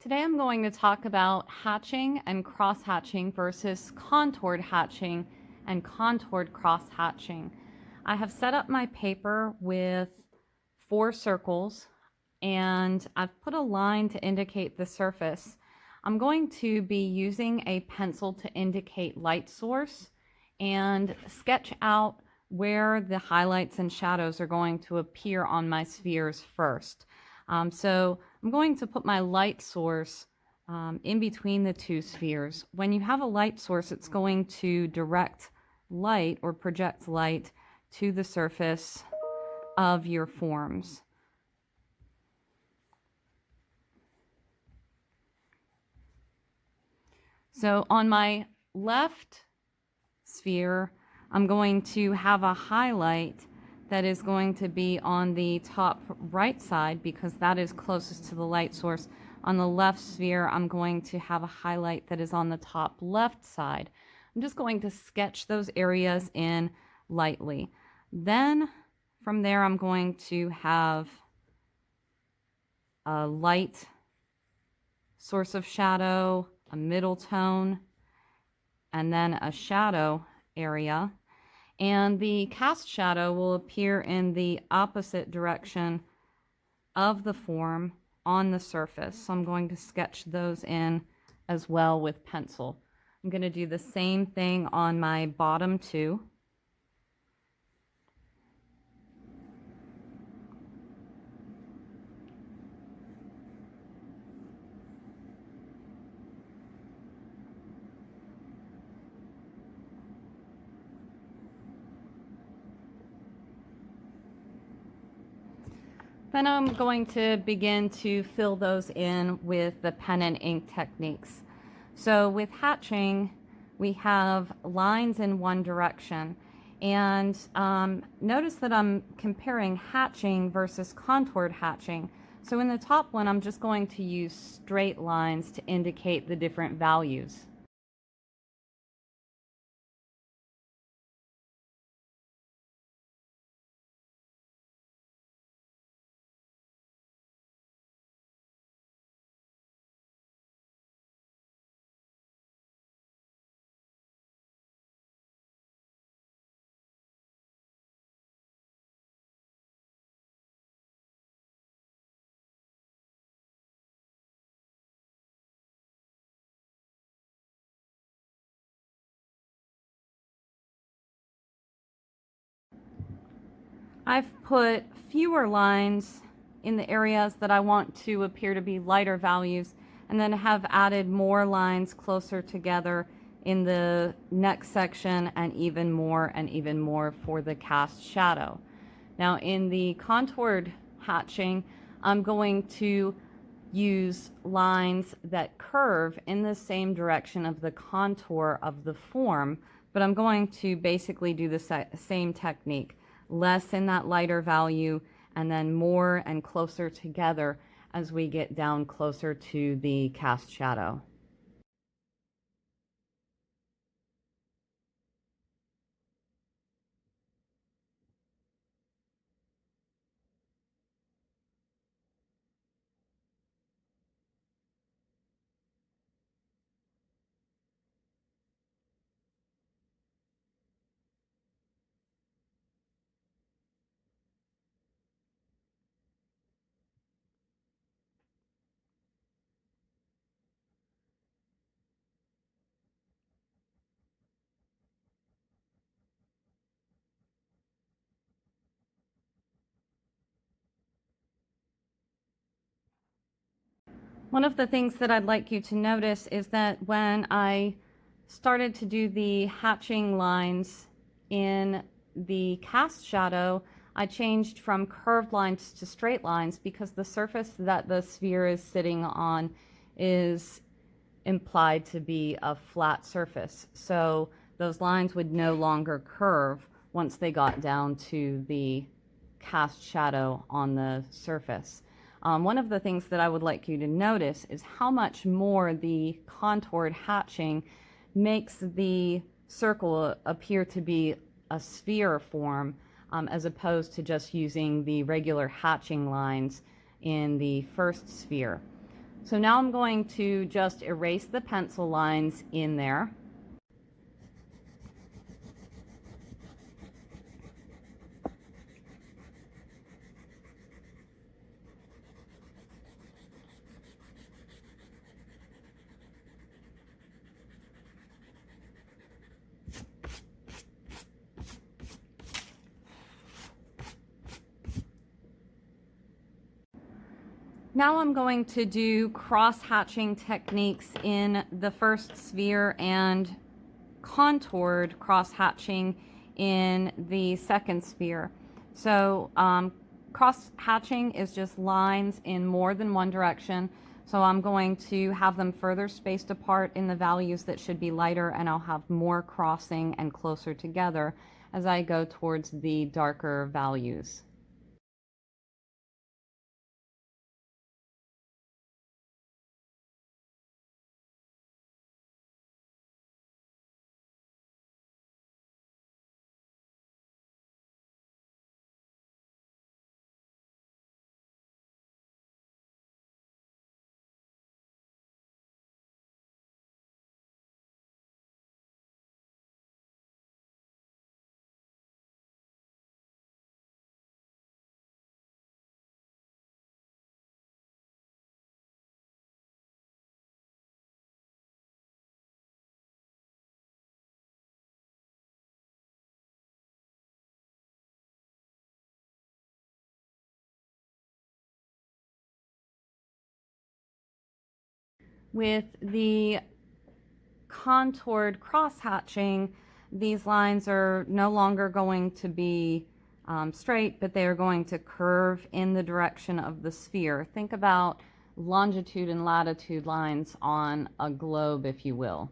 Today I'm going to talk about hatching and cross-hatching versus contoured hatching and contoured cross-hatching. I have set up my paper with 4 circles and I've put a line to indicate the surface. I'm going to be using a pencil to indicate light source and sketch out where the highlights and shadows are going to appear on my spheres first. So I'm going to put my light source in between the 2 spheres. When you have a light source, it's going to direct light or project light to the surface of your forms. So on my left sphere, I'm going to have a highlight that is going to be on the top right side because that is closest to the light source. On the left sphere, I'm going to have a highlight that is on the top left side. I'm just going to sketch those areas in lightly. Then from there, I'm going to have a light source of shadow, a middle tone, and then a shadow area. And the cast shadow will appear in the opposite direction of the form on the surface. So I'm going to sketch those in as well with pencil. I'm going to do the same thing on my bottom 2. Then I'm going to begin to fill those in with the pen and ink techniques. So with hatching, we have lines in one direction. And notice that I'm comparing hatching versus contoured hatching. So in the top one, I'm just going to use straight lines to indicate the different values. I've put fewer lines in the areas that I want to appear to be lighter values, and then have added more lines closer together in the next section and even more for the cast shadow. Now in the contoured hatching, I'm going to use lines that curve in the same direction of the contour of the form, but I'm going to basically do the same technique. Less in that lighter value and then more and closer together as we get down closer to the cast shadow. One of the things that I'd like you to notice is that when I started to do the hatching lines in the cast shadow, I changed from curved lines to straight lines because the surface that the sphere is sitting on is implied to be a flat surface. So those lines would no longer curve once they got down to the cast shadow on the surface. One of the things that I would like you to notice is how much more the contoured hatching makes the circle appear to be a sphere form, as opposed to just using the regular hatching lines in the first sphere. So now I'm going to just erase the pencil lines in there. Now I'm going to do cross-hatching techniques in the first sphere and contoured cross-hatching in the second sphere. So cross-hatching is just lines in more than one direction. So I'm going to have them further spaced apart in the values that should be lighter, and I'll have more crossing and closer together as I go towards the darker values. With the contoured cross-hatching, these lines are no longer going to be straight, but they are going to curve in the direction of the sphere. Think about longitude and latitude lines on a globe, if you will.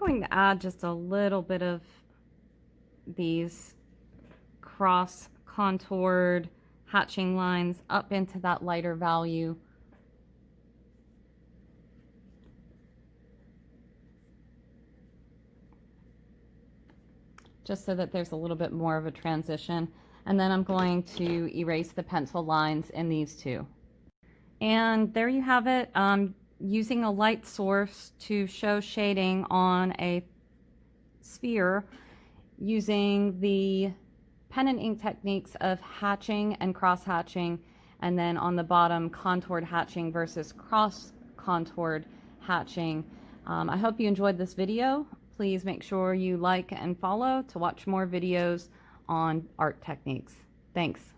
I'm going to add just a little bit of these cross contoured hatching lines up into that lighter value. Just so that there's a little bit more of a transition. And then I'm going to erase the pencil lines in these two. And there you have it. Using a light source to show shading on a sphere using the pen and ink techniques of hatching and cross hatching, and then on the bottom contoured hatching versus cross contoured hatching. I hope you enjoyed this video. Please make sure you like and follow to watch more videos on art techniques. Thanks.